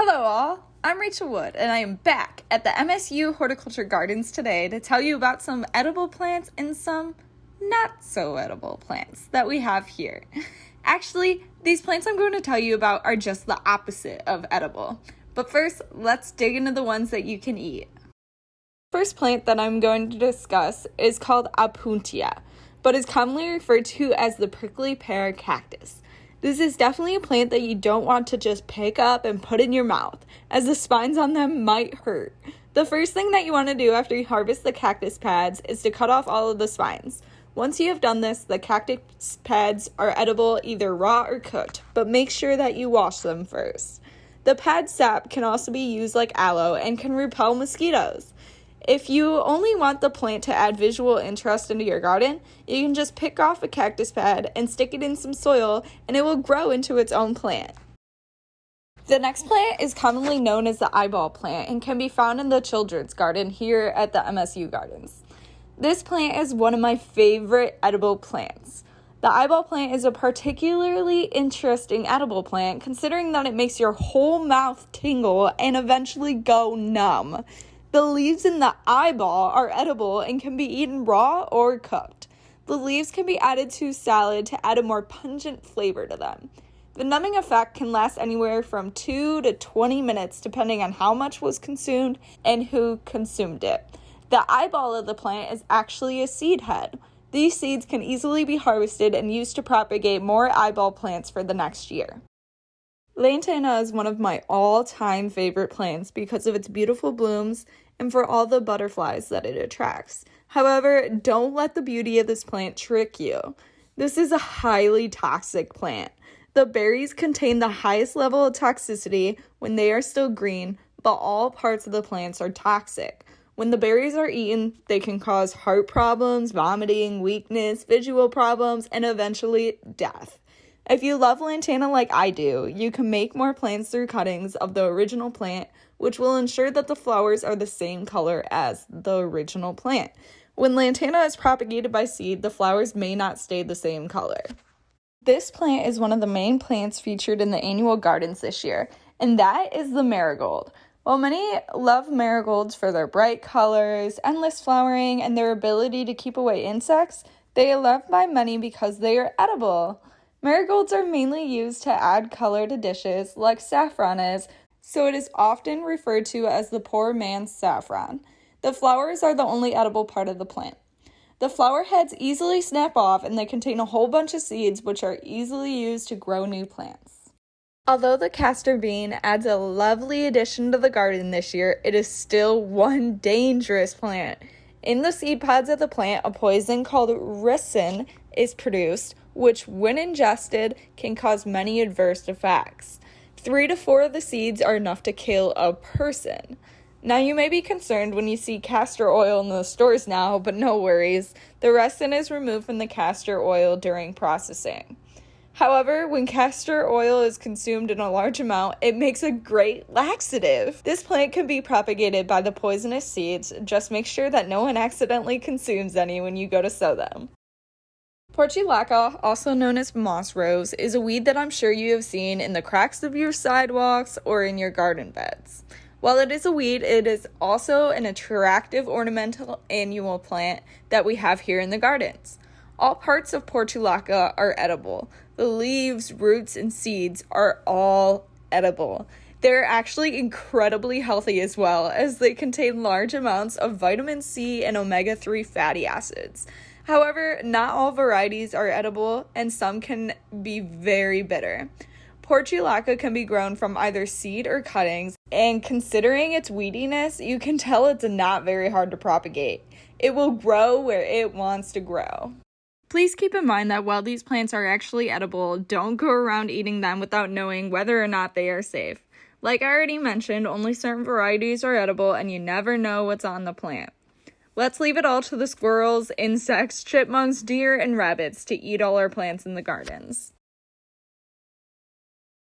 Hello all, I'm Rachel Wood and I am back at the MSU Horticulture Gardens today to tell you about some edible plants and some not so edible plants that we have here. Actually, these plants I'm going to tell you about are just the opposite of edible. But first, let's dig into the ones that you can eat. First plant that I'm going to discuss is called Opuntia, but is commonly referred to as the prickly pear cactus. This is definitely a plant that you don't want to just pick up and put in your mouth, as the spines on them might hurt. The first thing that you want to do after you harvest the cactus pads is to cut off all of the spines. Once you have done this, the cactus pads are edible either raw or cooked, but make sure that you wash them first. The pad sap can also be used like aloe and can repel mosquitoes. If you only want the plant to add visual interest into your garden, you can just pick off a cactus pad and stick it in some soil and it will grow into its own plant. The next plant is commonly known as the eyeball plant and can be found in the children's garden here at the MSU Gardens. This plant is one of my favorite edible plants. The eyeball plant is a particularly interesting edible plant considering that it makes your whole mouth tingle and eventually go numb. The leaves in the eyeball are edible and can be eaten raw or cooked. The leaves can be added to salad to add a more pungent flavor to them. The numbing effect can last anywhere from 2 to 20 minutes depending on how much was consumed and who consumed it. The eyeball of the plant is actually a seed head. These seeds can easily be harvested and used to propagate more eyeball plants for the next year. Lantana is one of my all-time favorite plants because of its beautiful blooms and for all the butterflies that it attracts. However, don't let the beauty of this plant trick you. This is a highly toxic plant. The berries contain the highest level of toxicity when they are still green, but all parts of the plants are toxic. When the berries are eaten, they can cause heart problems, vomiting, weakness, visual problems, and eventually death. If you love lantana like I do, you can make more plants through cuttings of the original plant, which will ensure that the flowers are the same color as the original plant. When lantana is propagated by seed, the flowers may not stay the same color. This plant is one of the main plants featured in the annual gardens this year, and that is the marigold. While many love marigolds for their bright colors, endless flowering, and their ability to keep away insects, they are loved by many because they are edible. Marigolds are mainly used to add color to dishes like saffron is, so it is often referred to as the poor man's saffron. The flowers are the only edible part of the plant. The flower heads easily snap off and they contain a whole bunch of seeds which are easily used to grow new plants. Although the Castor Bean adds a lovely addition to the garden this year, it is still one dangerous plant. In the seed pods of the plant, a poison called ricin is produced, which when ingested can cause many adverse effects. 3 to 4 of the seeds are enough to kill a person. Now you may be concerned when you see castor oil in the stores now, but no worries. The ricin is removed from the castor oil during processing. However, when castor oil is consumed in a large amount, it makes a great laxative. This plant can be propagated by the poisonous seeds. Just make sure that no one accidentally consumes any when you go to sow them. Portulaca, also known as moss rose, is a weed that I'm sure you have seen in the cracks of your sidewalks or in your garden beds. While it is a weed, it is also an attractive ornamental annual plant that we have here in the gardens. All parts of Portulaca are edible. The leaves, roots, and seeds are all edible. They're actually incredibly healthy as well, as they contain large amounts of vitamin C and omega-3 fatty acids. However, not all varieties are edible, and some can be very bitter. Portulaca can be grown from either seed or cuttings, and considering its weediness, you can tell it's not very hard to propagate. It will grow where it wants to grow. Please keep in mind that while these plants are actually edible, don't go around eating them without knowing whether or not they are safe. Like I already mentioned, only certain varieties are edible, and you never know what's on the plant. Let's leave it all to the squirrels, insects, chipmunks, deer, and rabbits to eat all our plants in the gardens.